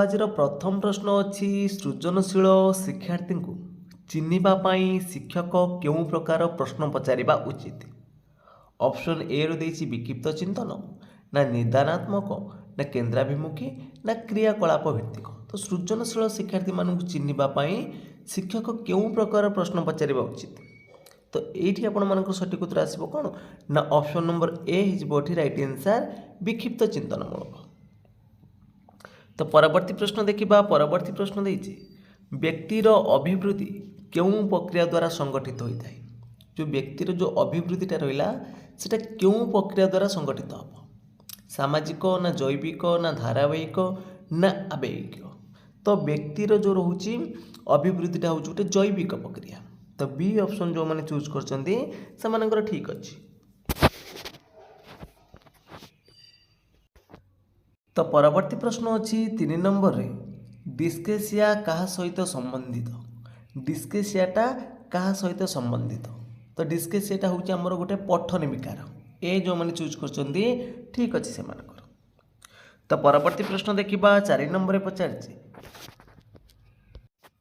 आज प्रथम प्रश्न अच्छी सृजनशील शिक्षार्थी को चिन्हिबा पाई शिक्षक केउं प्रकार प्रश्न पचारिबा उचित। ऑप्शन ए रो देछि विक्षिप्त चिंतन, ना निदानात्मक, ना केन्द्राभिमुखी, ना क्रियाकलाप भित्तिक। तो सृजनशील शिक्षार्थी मानक चिन्हिबा पाई शिक्षक केउं प्रकार प्रश्न पचारिबा उचित। तो ये आपण सठिक उत्तर आसो कौन ना ऑप्शन नंबर ए होठी राइट आंसर विक्षिप्त चिंतनमूलक। तो परवर्ती प्रश्न देखिबा। परवर्ती प्रश्न देछि व्यक्तिर अभिवृद्धि केउं प्रक्रिया द्वारा संगठित होता है। जो व्यक्तिर जो अभिवृद्धिटा रहा सेटा केउं प्रक्रिया द्वारा संगठित हम, सामाजिक ना जैविक ना धारावाहिक ना आवेगिक। तो व्यक्तिर जो रोचे अभिवृद्धिटा हूँ गोटे जैविक प्रक्रिया। तो बी ऑप्शन जो मैंने चूज कर ठीक अच्छे। तो परवर्ती प्रश्न अच्छी 3 नंबर रे डिस्केसिया कहा सहित संबंधित। डिस्केसियाटा कहा सहित संबंधित। तो डिस्केसियाटा हूँ आमर गोटे पठन विकार। ए जो मैंने चूज कर ठीक अच्छे से। तो परवर्ती प्रश्न देखिबा 4 नंबर पचार।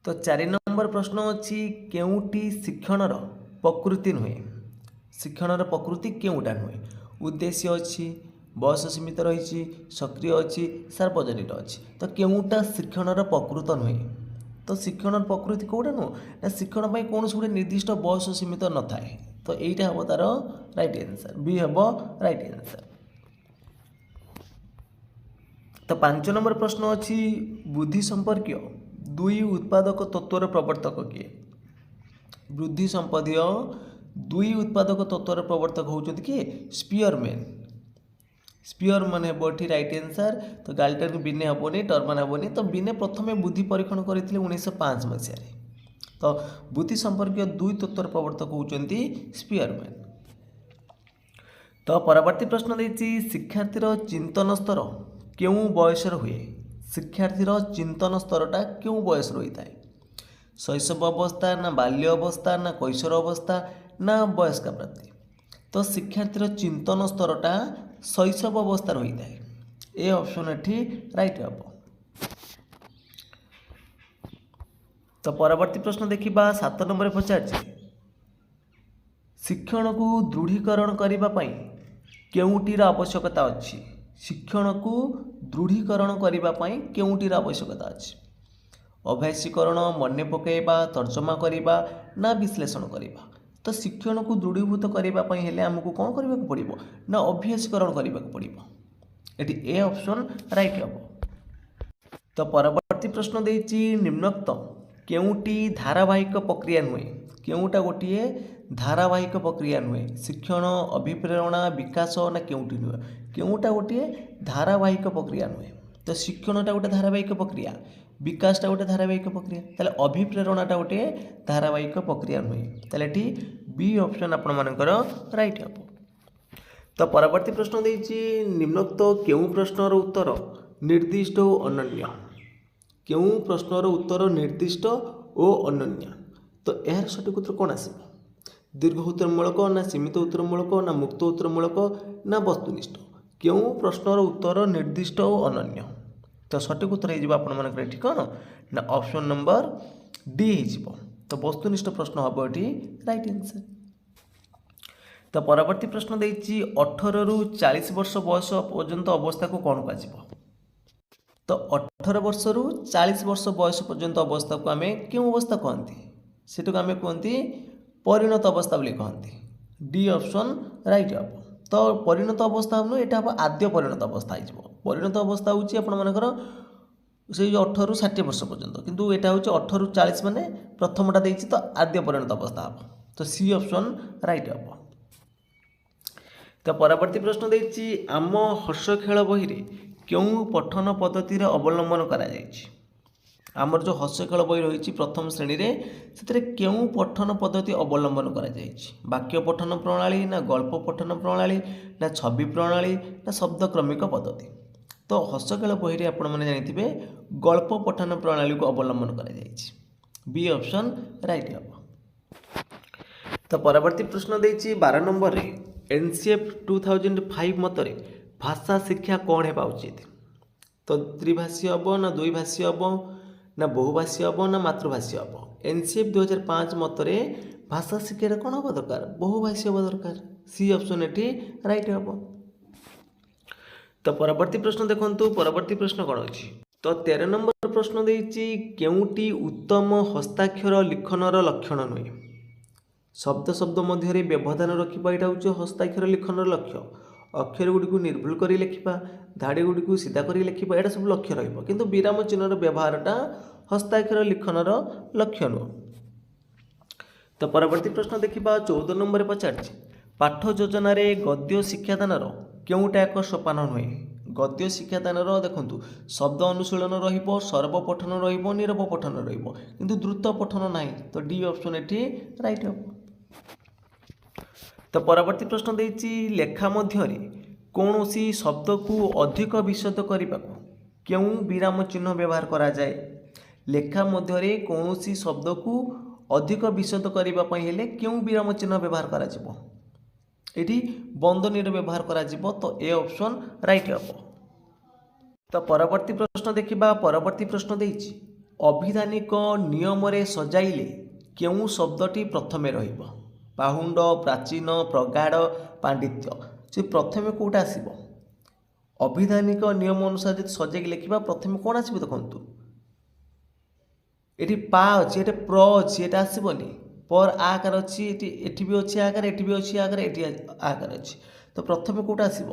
तो 4 नंबर प्रश्न अच्छी केउटी शिक्षणर प्रकृति नुहे। शिक्षणर प्रकृति केउटा नुहे। उद्देश्य अच्छी, बयस सीमित रही, सक्रिय अच्छी, सार्वजनिक अच्छी। तो केउटा शिक्षणर प्रकृत नुहे। तो शिक्षण प्रकृति कौटा नुह ना शिक्षण कौन गोटे निर्दिष्ट बयस सीमित न थाए। तो यहीटा हम तार राइट आंसर, बी हम राइट आंसर। तो 5 नंबर प्रश्न अच्छी बुद्धि संपर्क दुई उत्पादक तत्वर प्रवर्तक किए। बुद्धि संपदीय दुई उत्पादक तत्वर प्रवर्तक होउछन्ति किए स्पीयरमैन। स्पीयर मान हे राइट आंसर। तो गाल्टन बिने हेनी, टर्मन हेनी। तो बिने प्रथम बुद्धि परीक्षण करते 1905 मसीह। तो बुद्धि संपर्क दुई तत्वर प्रवर्तक होउछन्ति स्पीयरमैन। तो परवर्ती प्रश्न देछि शिक्षार्थीर चिंतन स्तर केउं बयसर हुए। शिक्षार्थीर चिंतन स्तरटा केउं बयस होता है। शैशव अवस्था ना बाल्य अवस्था ना कैशोर अवस्था ना वयस्क प्राप्ति। तो शिक्षार्थीर चिंतन स्तरटा शैशव अवस्था होता है। ए ऑप्शन एठी राइट हम। तो परवर्ती प्रश्न देखिबा 7 नंबर पचार। शिक्षण को दृढ़ीकरण करने केउंटीर आवश्यकता अच्छी। शिक्षण को दृढ़ीकरण करने केउंटीर आवश्यकता अच्छी। अभ्यासीकरण, मन पकईवा, तर्जमा करवा ना विश्लेषण करवा। तो शिक्षण को दृढ़ीभूत करने आमको कौन करने को पड़ो ना अभ्यासीकरण करने को पड़ो। ये ए ऑप्शन राइट हम। तो परवर्ती प्रश्न देछि निम्नोक्त केउंटी धारावाहिक प्रक्रिया नुहे। केउंटा गोटे धारावाहिक प्रक्रिया नुहे। शिक्षण, अभिप्रेरणा, विकास ना केउंटी नुहे। केउंटा गोटे धारावाहिक प्रक्रिया नुहे। तो शिक्षणटा गोटे धारावाहिक प्रक्रिया, विकासटा गोटे धारावाहिक प्रक्रिया। ताले अभिप्रेरणाटा गोटे धारावाहिक प्रक्रिया नुहे। ताले एठी बी ऑप्शन आपण मानकर राइट हम। तो परवर्ती प्रश्न देछि निम्नोक्त केउं प्रश्नर उत्तर निर्दिष्ट और अनन्य। केउं प्रश्नर उत्तर निर्दिष्ट और अनन्य। तो यार सठिक उत्तर कौन आसब? दीर्घ उत्तरमूलक ना सीमित उत्तरमूलक ना मुक्त उत्तरमूलक ना वस्तुनिष्ठ। केउं प्रश्नर उत्तर निर्दिष्ट और अनन्य। तो सठिक उत्तर हो ठीक कौन ना ऑप्शन नंबर डी हो। तो वस्तुनिष्ठ प्रश्न हम ये राइट आंसर। तो परवर्ती प्रश्न देछि 18 रु 40 वर्ष बयस पर्यंत अवस्था को कौन कह। तो 18 वर्ष रु 40 वर्ष बयस पर्यंत अवस्था को आम क्यों अवस्था कहती से आम कहती परिणत अवस्था बोली कहती। डी ऑप्शन राइट हम। तो परिणत अवस्था हम यहाँ हम आद्य परिणत अवस्था हो। परिणत अवस्था हूँ आपर से 18 रु 60 वर्ष पर्यंत, किंतु यहाँ हूँ 18 रु 40 माने प्रथमटा देछि। तो आद्य परिणत अवस्था हम। तो सी ऑप्शन राइट हम। तो परवर्ती प्रश्न देछि आम हर्ष खेल बही रे क्यों पठन पद्धति अवलंबन करा जायछि। आमर जो हर्ष खेल बही रही प्रथम श्रेणी से क्यों पठन पद्धति अवलंबन करा जायछि। वाक्य पठन प्रणाली ना गल्प पठन प्रणाली ना छवि प्रणाली ना शब्द क्रमिक पद्धति। तो हर्ष खेल बही आपण मैंने जानिथिबे गल्प पठन प्रणाली को अवलंबन करा जायछि। बी ऑप्शन राइट हम। तो परवर्ती प्रश्न देछि 12 नंबर रे एनसीएफ 2005 मतरे भाषा शिक्षा कौन हेबा उचित। तो त्रिभाषी हम ना द्विभाषी हम ना बहुभाषी हम ना मातृभाषी हम एनसीएफ 2005 मतरे भाषा शिक्षा कौन हम दरकार बहुभाषी हम दरकार सी ऑप्शन एटी राइट हम। तो परवर्ती प्रश्न देखंतु परवर्ती प्रश्न कौन अच्छी तो 13 नंबर प्रश्न देइछि केउटी उत्तम हस्ताक्षर लिखनर लक्षण नुहे शब्द शब्द मध्य व्यवधान रखा यहाँ हूँ हस्ताक्षर लिखनर लक्ष्य अक्षर गुड़ी निर्भुल कर लिखा धाड़ी गुड़ी सीधा कर लिखा यहाँ सब लक्ष्य रु विराम चिन्हर व्यवहारटा हस्ताक्षर लिखनर लक्ष्य नुह। तो परवर्ती प्रश्न देखा 14 नंबर पचार पाठ योजन गद्य शिक्षादानर केउटा एक सोपान नुहे गद्य शिक्षादानर देखु शब्द अनुशीलन सर्व पठन नीरव पठन किंतु द्रुत पठन ना तो डी ऑप्शन एटी राइट हम। तो परवर्ती प्रश्न देइछि लेखा मध्य कौन सी शब्द को अधिक विशद करने को क्यों विराम चिन्ह व्यवहार करा जाए लेखा मध्य कौन सी शब्द को अधिक विशद करने हेले क्यों विराम चिन्ह व्यवहार करा जिवो एठी बंदनीर व्यवहार करा जिवो तो ए ऑप्शन राइट हम। तो परवर्ती प्रश्न देखिबा परवर्ती प्रश्न देइछि अभिधानिक नियम रे सजाइले क्यों शब्दटी प्रथमे रहिबो पाहुंड प्राचीन प्रगाढ़ पांडित्य से प्रथमे कौटा आसब अभिधानिक नियम अनुसार जो सजेक लिखा प्रथमे कौन आसो देखु ये पा अच्छी ये प्र अच्छी ये आसबनी पर आकार अच्छी ये भी अच्छी आकार ये भी अच्छी आकार ये आकार अच्छी तो प्रथमे कौटा आसब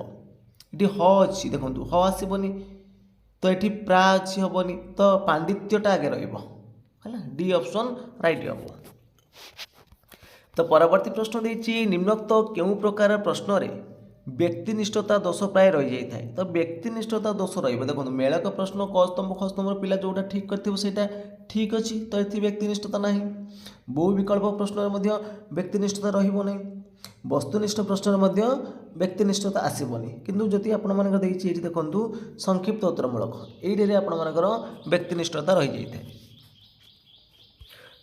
ये ह अच्छी देखो ह आसबनी तो ये प्रा अच्छी हेनी तो पांडित्यटा आगे रहा डी ऑप्शन राइट हम। तो परवर्ती प्रश्न देइछि निम्नोक्त केउं प्रकार प्रश्न रे व्यक्तिनिष्ठता दोष प्राय रही जाए तो व्यक्तिनिष्ठता दोष रही देखो मेलक प्रश्न क स्तंभ ख स्तंभ पिला जोटा ठीक करथिबो ठीक अच्छी तो ये व्यक्तिनिष्ठता ना बहु विकल्प प्रश्न व्यक्तिनिष्ठता रहिबो नै वस्तुनिष्ठ प्रश्न व्यक्तिनिष्ठता आसबनी किंतु जदि आपण मानक देइछि एठी देखंतु संक्षिप्त उत्तरमूलक एइरे आपण मानकर व्यक्तिनिष्ठता रही जाए।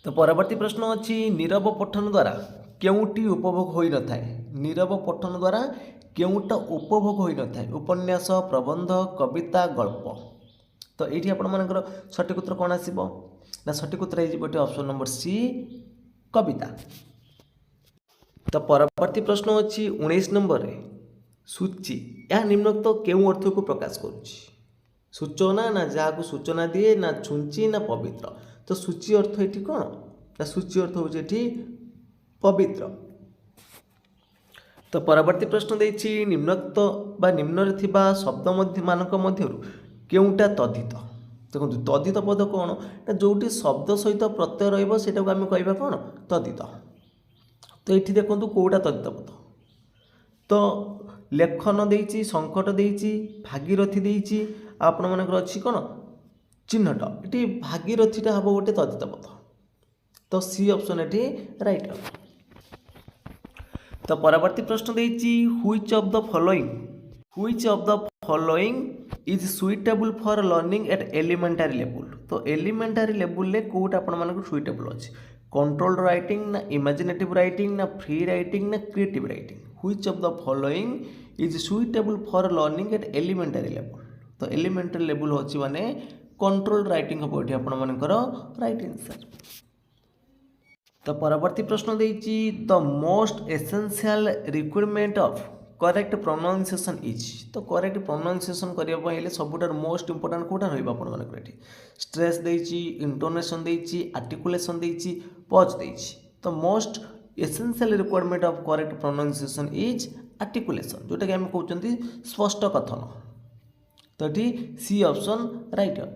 तो परवर्ती प्रश्न अच्छी नीरव पठन द्वारा केउटी उपभोग होई न थाए नीरव पठन द्वारा केउटा उपभोग होई न थाए उपन्यास प्रबंध कविता गल्प तो ये आपण मानकर सठिक उत्तर कौन आसब ना सठिक उत्तर हो ऑप्शन नंबर सी कविता। तो परवर्ती प्रश्न अच्छी 19 नंबर रे सूची या निम्नोक्त केउं अर्थ को प्रकाश करुच्ची सूचना ना जहाँ सूचना दिए ना छुंची ना पवित्र तो सूची अर्थ ये कौन ना सूची अर्थ हूँ पवित्र। तो परवर्ती प्रश्न देइछि निम्नोक्त बा निम्न थिबा शब्द मानक मध्यरु केउटा तद्धित देखो तद्धित पद कौन ना जोटी शब्द सहित प्रत्यय रहिबो सेटा को आमे कहबा कौन तद्धित तो ये देखो कौटा तद्धित पद तो लेखन देइछि संकट देइछि भागीरथी देइछि आपण मानकर अछि कौन चिन्हट ये भागीरथीटा हम गोटे तद्धित पद तो सी ऑप्शन ये राइट हम। तो परवर्ती प्रश्न देइछि which of the following is suitable for learning at elementary level तो एलिमेंटरी लेवल ले कोटा आपण मानक सुइटेबल अछि कंट्रोल्ड राइटिंग ना इमेजिनेटिव राइटिंग ना फ्री राइटिंग ना creative writing which of the following is suitable for learning at elementary level तो एलिमेंटरी लेवल होछि माने कंट्रोल्ड राइटिंग हम ये आपण मानकर राइट आंसर। तो परवर्ती प्रश्न देइछि the most essential requirement of correct pronunciation is तो करेक्ट प्रोनाउंसिएशन करबा हेले सबुटार मोस्ट इंपोर्टेंट कोटा रहइबा आपण मानकर एठी स्ट्रेस देइछि इंटोनेशन देइछि आर्टिकुलेशन देइछि पॉज देइछि तो most essential requirement of correct pronunciation is articulation जोटा कि हम कहउचंती स्पष्ट कथन तो ये सी ऑप्शन राइट हम।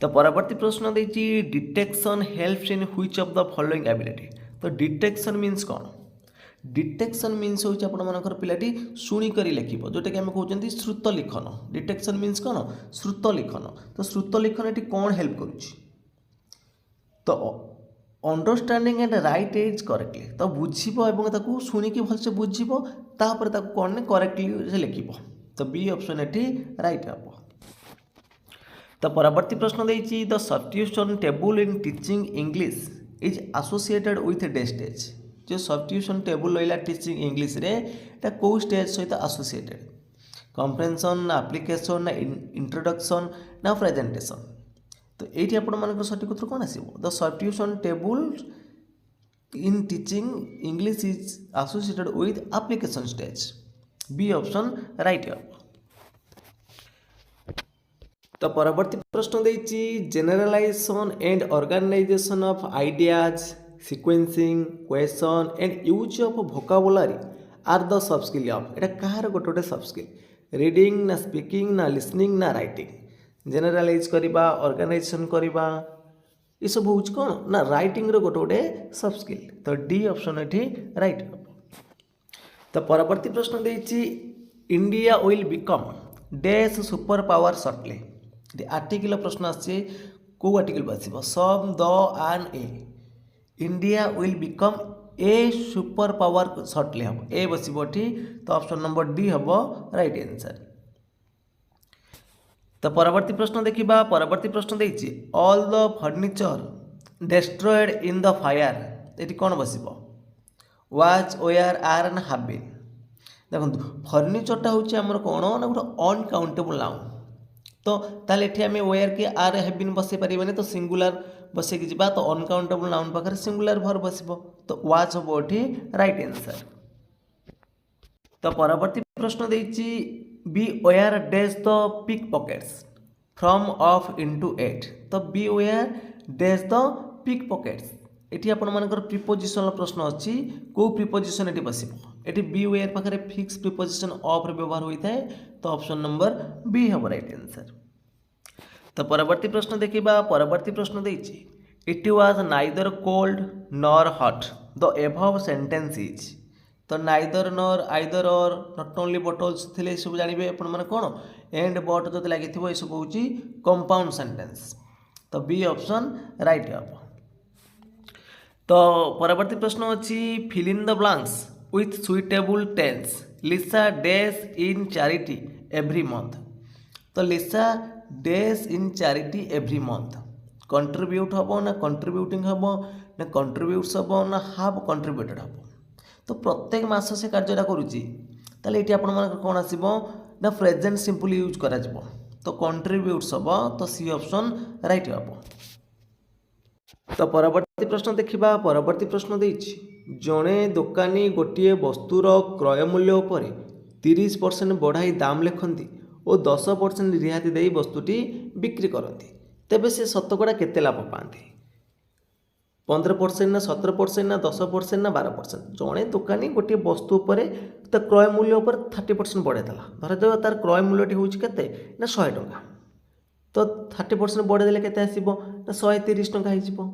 तो परवर्ती प्रश्न देइछि detection helps in which of the following ability तो डिटेक्शन मीन्स कौन डिटेक्शन मीन्स होछि आपण मानकर पिलाटी शुणी करी लेखिबो जोटा कि हम कहउचंती श्रुत लिखन डिटेक्शन मीन्स कौन श्रुत लिखन तो श्रुत लिखन एटी कौन हेल्प करूछि तो understanding and right is correctly तो बुझिबो एवं ताकू शुणी भलसे बुझिबो तापर ताकू कौन ने करेक्टली से लिखिबो तो बी ऑप्शन एटी राइट हम। तो परवर्ती प्रश्न देइछि the substitution table in teaching English is associated with the stage जो सब्स्टिट्यूशन टेबल रहा टीचिंग इंग्लिश रे एटा को स्टेज सहित एसोसिएटेड कम्प्रेhension ना एप्लिकेशन ना इंट्रोडक्शन ना प्रेजेंटेशन। तो ये आप सठिक उत्तर कौन आसो the substitution table in teaching English is associated with application stage. B option right है। तो परवर्ती प्रश्न देछि generalisation and organisation of ideas sequencing question and use of vocabulary are the sub skill of. एटा कहार गोटे गोटे सब स्किल रीडिंग ना स्पीकिंग ना लिसनिंग ना राइटिंग। जनरलाइज करवा ऑर्गेनाइजेशन करवा ये सब हूँ कौन ना राइटिंग रो गोटे गोटे सब स्किल। तो डी ऑप्शन ये राइट हम। तो परवर्ती प्रश्न देछि India will become dash super power shortly. Article प्रश्न आछे को आर्टिकल बासिबो some the and a. India will become a super power shortly हम ए बसिबो ठी। तो ऑप्शन नंबर डी हम राइट आंसर। तो परवर्ती प्रश्न देखिबा परवर्ती प्रश्न देछि all the furniture destroyed in the fire. एटी कौन बसिबो was were are and have been. देखो फर्निचरटा हूँ आमर कौन ना गोटे अनकाउंटेबल नाउन। तो ताले एठी आमे वेयर के आर हैव बीन बसई पारिबानी तो सिंगुलर बसई कि जिबा। तो अनकाउंटेबल नाउन पाखरे सिंगुलर भर बसिबो। तो वाज हबो एठी राइट आंसर। तो परवर्ती प्रश्न देछि beware dash the pickpockets from of into 8। तो beware dash the pickpockets एटी आपण मानकर प्रिपोजिशनल प्रश्न अच्छी को प्रिपोजिशन एटी बसिबो। एटी बी वेयर पाखरे फिक्स प्रिपोजिशन ऑफ रे व्यवहार होता है। तो ऑप्शन नंबर बी हम राइट आंसर। तो परवर्ती प्रश्न देखिबा परवर्ती प्रश्न देछि it was neither cold nor hot the above sentence is. तो नाइदर नॉर आइदर और नॉट ओनली बट ऑल्सो थिले सब जानिबे आपण माने कोन एंड बट जति लागिथिबो ए सब होची कंपाउंड सेंटेंस। तो बी ऑप्शन राइट है। तो परवर्ती प्रश्न अच्छी fill in the blanks with suitable tense Lisa dash in charity every month. तो Lisa dash in charity every month contribute हम ना कंट्रीब्यूटिंग हम ना कंट्रीब्यूट्स हम ना हाव कंट्रीब्यूटेड हम। तो प्रत्येक मास से कार्यटा करुच्ची ताले ये आपण मानकर कौन आसिबो ना प्रेजेंट सिंपल यूज करा जिवो। तो कंट्रीब्यूट्स हम। तो सी ऑप्शन राइट हम। तो परवर्ती प्रश्न देखिबा परवर्ती प्रश्न देछि जड़े दोकानी गोटे वस्तुर क्रय मूल्य उपर 30% बढ़ाई दाम लिखती और 10% रिहाती दे वस्तुटी बिक्री करती तेबे से शतकड़ा केते लाभ पाती 15% ना 17% ना 10% ना 12%। जड़े दोकानी गोटे वस्तु उपर तो क्रय मूल्य उपर 30% बढ़ेदेला धर तार क्रय मूल्यटी हूँ केते ना 100 टंका। तो 30% बढ़ेदेले केते आसीबो ना 130 टंका हो।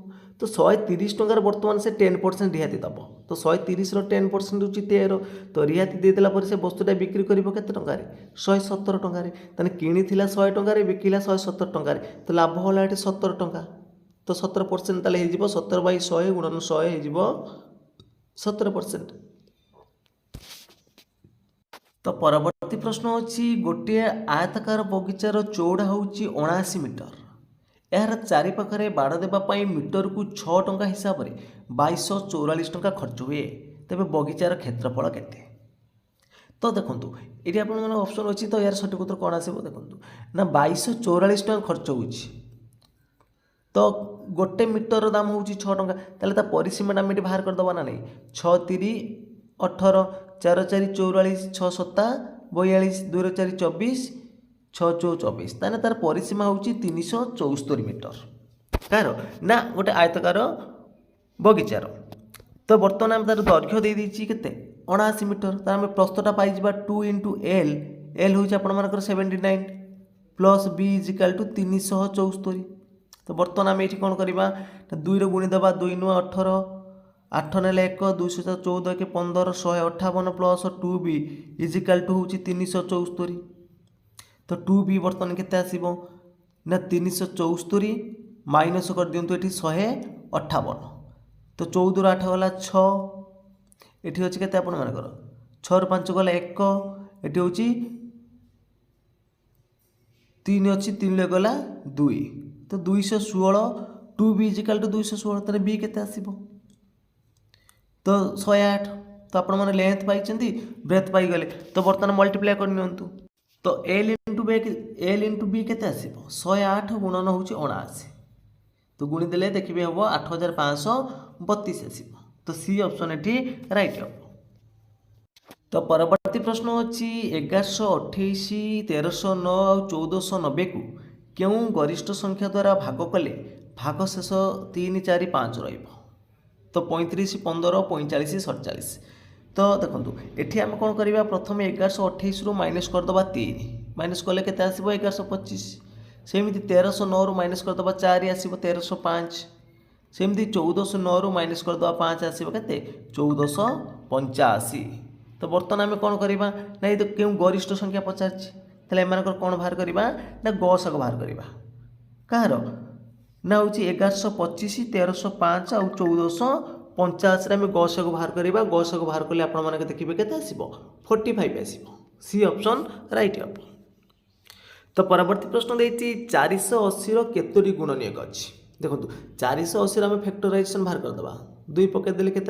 तो 130 टंकार बर्तमान से 10% रिहाती दब। तो 130 10% हूँ 13। तो रिहाती देदेला पर से वस्तुटा बिक्री करिबो केते टंकारे 170 टंकारे। ताने किणीथिला 100 टंकारे बिकिला 170 टंकारे। तो लाभ होला एठी 70 टंका। तो 17% ताले हेजिबो 70/100 गुणन 100 हेजिबो 17%। तो परवर्ती प्रश्न अच्छी गोटे आयताकार बगीचार चौड़ा हूँ 79 मीटर। यार चारि पाखरे बाड़ देवाई मीटर को 6 टंका हिसाब से 2244 टंका खर्च हुए तेरे बगीचार क्षेत्रफल केते। तो देखो ये आप ऑप्शन अच्छी। तो यार सठिक उत्तर कौन आसो देखो ना 2244 टंका खर्च हो। तो गोटे मीटर दाम हूँ 6 टंका ताले परिसीमा आम ये बाहर करदे ना नहीं 6 3 18 4 4 44 6 7 42 2 4 24 6 4 24 ताने तार परिसीमा हूँ 374 मीटर कार ना गोटे आयतकार बगीचार। तो बर्तमान आम तार दैर्घ्य दे देछि केते 79 मीटर। तार आम प्रस्थटा पाई 2 × L L हूँ आपर 79 प्लस B = 374। तो बर्तमान आम ये कौन करवा 2 गुणी देवा 2 × 18 8 नेले 1 214 के 15 158 प्लस 2B = हूँ 374। तो 2B बर्तमान केते आसीबो ना 374 माइनस कर दियंतु एठी 158। तो 14 8 गला 6 एठी अछि केते आपण मानकर 6 ରୁ 5 गला 1 एठी होची 3 अछि 3 गला 2 तो 216 2B = 216 तारे B केते आसीबो तो 108। तो आपण माने लेंथ पाई चंदी ब्रेथ पाई गले। तो बर्तमान मल्टीप्लाई कर नियंतु तो एल इंटू बी केते आसीबो 108 गुणन होची 79 तो गुणी देले देखिबे हबो 8532 आसीबो तो सी ऑप्शन एठी राइट हबो। तो परवर्ती प्रश्न अच्छी 1128 1309 और 1490 को क्यों गरिष्ठ संख्या द्वारा भाग कले भाग शेष 3 4 5 रहिबो तो 35 15 45 47 तो देखो ये आम कौन करवा प्रथम 1128 रु माइनस करदे 3 माइनस कले के 1125 सेमती 1309 रु माइनस करदे 4 आसो 1305 सेमती 1409 रु माइनस करदे 5 आसो के 1485 तो बर्तमान आम कौन करवा ना ये तो क्यों गरिष्ठ संख्या पचार एम कौन बाहर करवा ना गसक बाहर करवा कହାର ना हूँ 1125 1305 आउ 1485 आम गसक बाहर करवा गसक बाहर कले आपके देखिए के 45 आसो सी ऑप्शन राइट हम। तो परवर्ती प्रश्न देती 480 केतोटी गुणनीयक अच्छी देखो 480 आम फैक्टराइजेशन बाहर करदे 2 पकईदेले के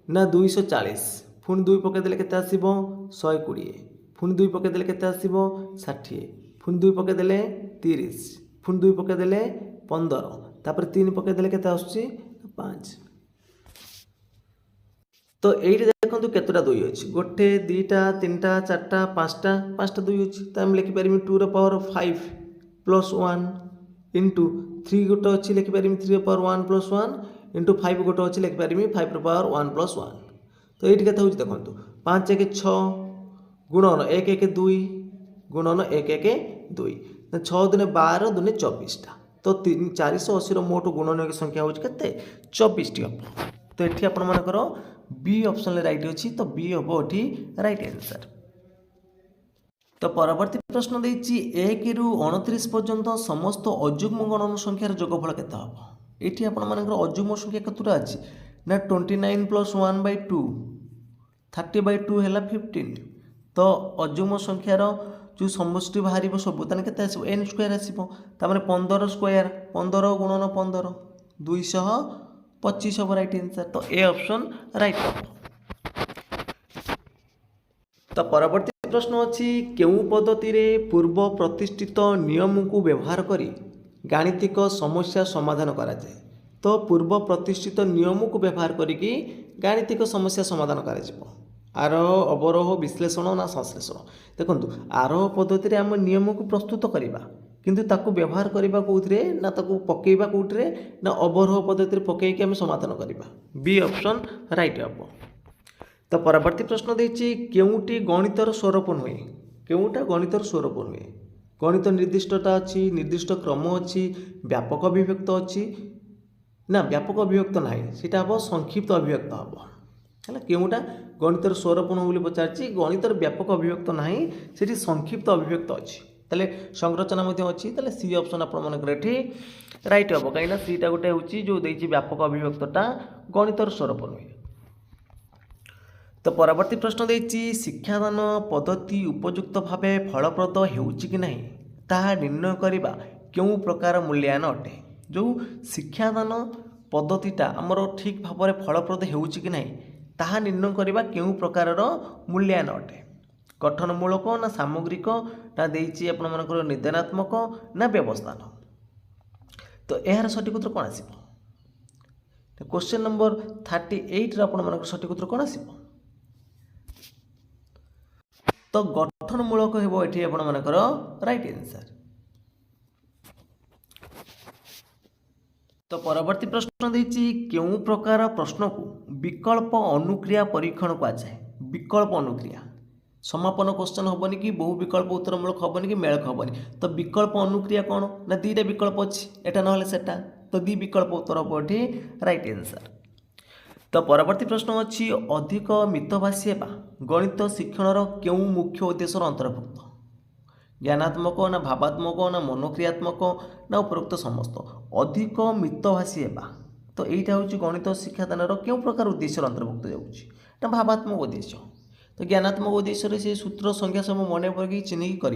ना 240 पुणी 2 पकईदेले के 120 पुणी 2 पकईदेले के 60 पुणी 2 पकईदेले 30 पुणी 2 पकईदेले 15 तापर 3 पकईदेले के 5 तो ये देखो केतोटा 2 अच्छी 1 2 3 4 5टा 2 अच्छी तो आम लिखिपर 2 ର ପାୱାର 5 प्लस 1 इंटू 3 गोटे अच्छी लिखिपर 3 ର ପାୱାର 1 प्लस 1 इंटू 5 गोटे अच्छी लिखिपर 5 ର ପାୱାର 1 प्लस 1 तो ये देखो देखो 5 1 6 गुणन 1 1 2 गुणन 1 1 2 6 दुने 12 दुने 24टा तो 480 मोट गुणनीयक संख्या हूँ के 24 टी हम। तो ये आपर बी ऑप्शन राइट अच्छी तो बी हम ये राइट आंसर। तो परवर्ती प्रश्न देती 1 रु 29 पर्यंत समस्त अजुग्म गणन संख्यार जोगफल केते हम ये आपर अजुग्म संख्या कतटा अच्छी ना 29 प्लस 1/2 30/2 है 15 तो अजुग्म संख्यार जो समष्टि बाहर सब के एन स्क्वायर आसो 15 स्क्वायर 15 गुणन 15 225 हम राइट आंसर तो ए ऑप्शन राइट हम। तो परवर्ती प्रश्न अच्छी केउ पद्धति रे पूर्व प्रतिष्ठित नियम को व्यवहार करी गाणितिक समस्या समाधान करा जाए तो पूर्व प्रतिष्ठित नियम को व्यवहार करिकी गाणितिक समस्या समाधान करा आरोह अवरोह विश्लेषण ना संश्लेषण देखो आरोह पद्धति रे आम नियम को प्रस्तुत करवा किंतु ताकू व्यवहार करवा कौथिरे ना ताकू पकेइबा कौटिरे ना अवरोह पद्धति रे पकेइकी आम समाधान करवा बी ऑप्शन राइट हम। तो परवर्ती प्रश्न देछि केउटी गणितर स्वरूप नुहे केउटा गणितर स्वरूप नुहे गणित निर्दिष्टता अच्छी निर्दिष्ट क्रम अच्छी व्यापक अभिव्यक्त अच्छी ना व्यापक अभिव्यक्त ना सीटा हम संक्षिप्त अभिव्यक्त हम है केउटा गणितर स्वरूप नुह बोली पचार गणितर व्यापक अभिव्यक्त ना सीटी संक्षिप्त अभिव्यक्त अच्छी ताले संरचना अच्छी ताले सी ऑप्शन आपमनकर एठी राइट हम कहीं सीटा गोटे हूँ जो देछि व्यापक अभिव्यक्तटा गणितर स्वरूप नुहे। तो परवर्ती प्रश्न देछि शिक्षादान पद्धति उपयुक्त भाव फलप्रद होउछि कि नहीं ताहा निर्णय करिबा केउ प्रकार मूल्यांकन अटे जो शिक्षादान पद्धतिटा आमर ठीक भाव में फलप्रद होउछि कि नहीं ताहा निर्णय करिबा केउ प्रकार मूल्यांकन अटे गठनमूलक ना सामग्रिक ना देछि आपण मानकर निर्देशात्मक ना व्यवस्थान तो यार सठिक उत्तर कौन आसीबो क्वेश्चन नंबर 38 आपण मानकर सठिक उत्तर कौन आसीबो तो गठनमूलक हेबो एठी आपण मानकर राइट आंसर। तो परवर्ती प्रश्न देछि केउ प्रकार प्रश्न को विकल्प अनुक्रिया परीक्षण कहा जाए विकल्प अनुक्रिया समापन क्वेश्चन हेनी कि बहु विकल्प उत्तरमूलक हेनी कि मेलक हेनी तो विकल्प अनुक्रिया कौन ना 2टा विकल्प अच्छी एटा ना सेटा तो 2 विकल्प उत्तर हम ये राइट आंसर। तो परवर्ती प्रश्न अच्छी अधिक मितभाषी हेबा गणित शिक्षण क्यों मुख्य उद्देश्य अंतर्भुक्त ज्ञानात्मक ना भावात्मक ना मनोक्रियात्मक ना उपरोक्त समस्त अधिक मितभाषी हेबा तो यहाँ हूँ गणित शिक्षादान क्यों प्रकार उद्देश्य अंतर्भुक्त जाऊँगी भावात्मक उद्देश्य तो ज्ञानात्मक उद्देश्य से सूत्र संख्या सब मन पड़े चिन्हिक कर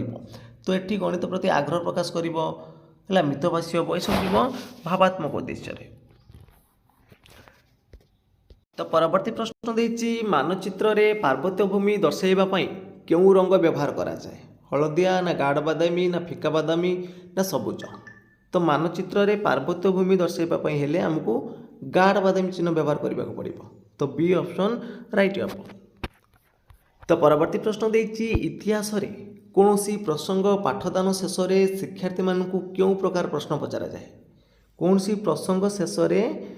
तो ये गणित प्रति आग्रह प्रकाश कर मितभाषी हम यह भावात्मक उद्देश्य। तो परवर्ती प्रश्न देछि मानचित्र रे पार्वत्य भूमि दर्शाइबा पई केउ रंग व्यवहार करा जाए हलदिया ना गाढ़ बादामी ना फिका बादामी ना सबुज। तो मानचित्र रे पार्वत्य भूमि दर्शाइवाई हेले आमको गाढ़ बादामी चिन्ह व्यवहार करने को पड़ो। तो बी ऑप्शन राइट हम। तो परवर्ती प्रश्न देछि इतिहास रे कौनसी प्रसंग पाठदान शेष में शिक्षार्थी मानू क्यों प्रकार प्रश्न पचरा जाए। कौन सी प्रसंग शेष में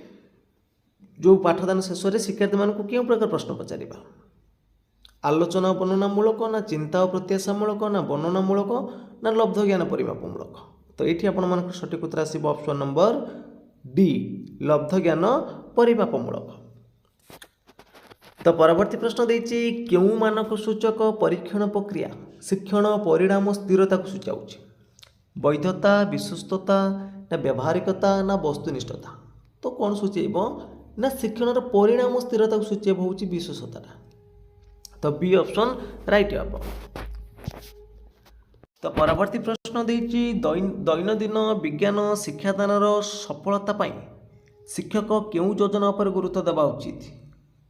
जो पाठदान शेष में शिक्षार्थी मानू क्यों प्रकार प्रश्न पचार। आलोचना वर्णनामूलक ना चिंता और प्रत्याशामूलक ना वर्णनामूलक ना लब्ध ज्ञान परिमापमूलक। तो ये आप सठिक उत्तर आसो ऑप्शन नंबर डी लब्ध ज्ञान परिमापमूलक। तो परवर्ती प्रश्न देछि क्यों मानक सूचक परीक्षण प्रक्रिया शिक्षण परिणाम स्थिरता को सूचाऊ। वैधता विश्वस्तता ना व्यावहारिकता ना वस्तुनिष्ठता। तो कौन सूचेब ना शिक्षण परिणाम स्थिरता को सूचेब हूँ विश्वस्तता। तो बी ऑप्शन राइट हम। तो परवर्ती प्रश्न देछि दैनंदिन विज्ञान शिक्षादान सफलता पाई शिक्षक क्यों योजना पर गुरुत्व देवा उचित।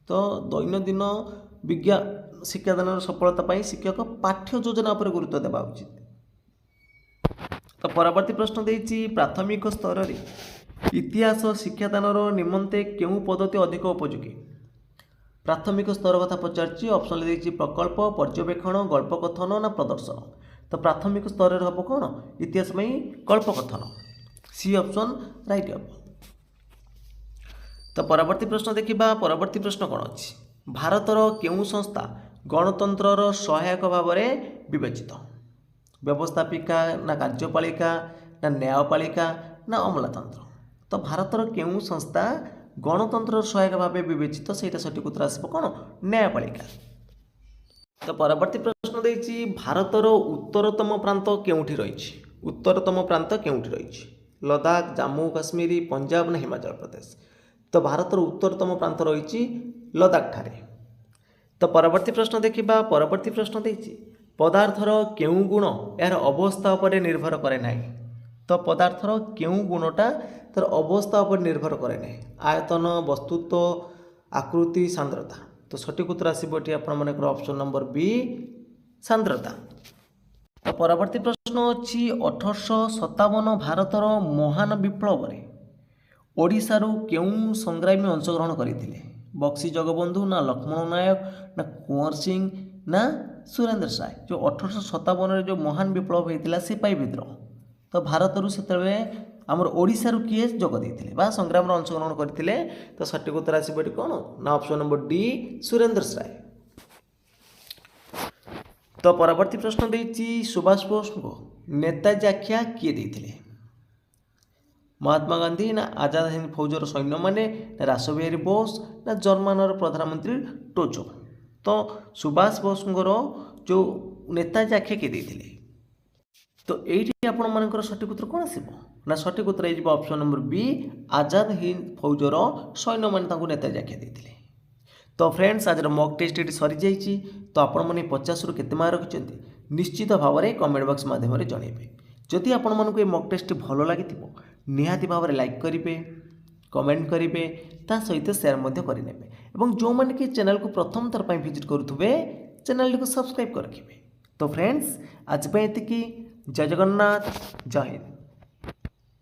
तो दैनंदिन विज्ञान शिक्षादान सफलता पाई शिक्षक पाठ्य योजना पर गुरुत्व देवा उचित। तो परवर्ती प्रश्न देछि प्राथमिक स्तर रे इतिहास शिक्षादान निमंते क्यों पद्धति अधिक उपयोगी। प्राथमिक स्तर कथा पचार ऑप्शन देछि प्रकल्प पर्यवेक्षण गल्पकथन ना प्रदर्शन। तो प्राथमिक स्तर हम कौन इतिहास में कल्पकथन सी ऑप्शन राइट हम। तो परवर्ती प्रश्न देखिबा परवर्ती प्रश्न कौन अच्छी भारतर केउं संस्था गणतंत्र सहायक भाव में विवेचित। व्यवस्थापिका ना कार्यपालिका ना न्यायपालिका ना अमलातंत्र। तो भारतर केउं संस्था गणतंत्र सहायक भाव विवेचित सेटा सठिक उत्तर आसब कौन न्यायपालिका। तो परवर्ती प्रश्न देछि भारतर उत्तरतम प्रांत केउठी रही। उत्तरतम प्रांत केउठी रही लद्दाख जम्मू काश्मीर पंजाब ना हिमाचल प्रदेश। तो भारतर उत्तरतम प्रांत रही लद्दाख ठारे। तो परवर्ती प्रश्न देखिबा परवर्ती प्रश्न देछि पदार्थर केउं गुण यार अवस्था पर निर्भर करे नाही। तो पदार्थर केउं गुणटा तर अवस्था पर निर्भर करे नहीं आयतन वस्तुत्व आकृति सांद्रता। तो सठिक उत्तर आसो ये आपर ऑप्शन नंबर बी सांद्रता। तो परवर्ती प्रश्न अच्छी 1857 भारतर महान विप्लव रे ओडिशारू केउं संग्रामी अंशग्रहण करते। बक्सी जगबंधु ना लक्ष्मण नायक ना कुंवर सिंह ना सुरेंद्र साय। जो 1857 जो महान विप्लव होता सिपाही विद्रोह। तो भारतरू से आमर ओडिशारू किए जोग देते बा संग्राम अंशग्रहण करते। तो सठिक उत्तर आसो ये कौन ना option number D Surendra Sai. तो परवर्ती प्रश्न देछि सुभाष बोस को नेताजी आख्या किए देते। महात्मा गांधी ना आजाद हिंद फौजर सैन्य माने ना रासबिहारी बोस ना जर्मनर प्रधानमंत्री टोचो। तो सुभाष बोस जो नेताजी आख्या किए देते। तो ये आपण सठिक उत्तर कौन आसो ना सठिक उत्तर हो option number B Azad Hind फौजर सैन्य मैंने नेताजी आख्या देते। तो फ्रेंड्स आज मॉक टेस्ट ये सरी जाइए। तो आपण मैंने 50 रू केते मार्क रखिंट निश्चित भाव में कमेंट बॉक्स माध्यम जनइबे। जदि आपण मानक ये मॉक टेस्ट भल लगी निहाती भाव में लाइक करेंगे कमेंट करेंगे ता सहित शेयर करेंगे और जो मैंने कि चैनल को प्रथम थर पर विजिट करुवे चैनल को सब्सक्राइब कर रखिए। तो फ्रेंड्स आज पे एतिकी जय जगन्नाथ जय हिंद।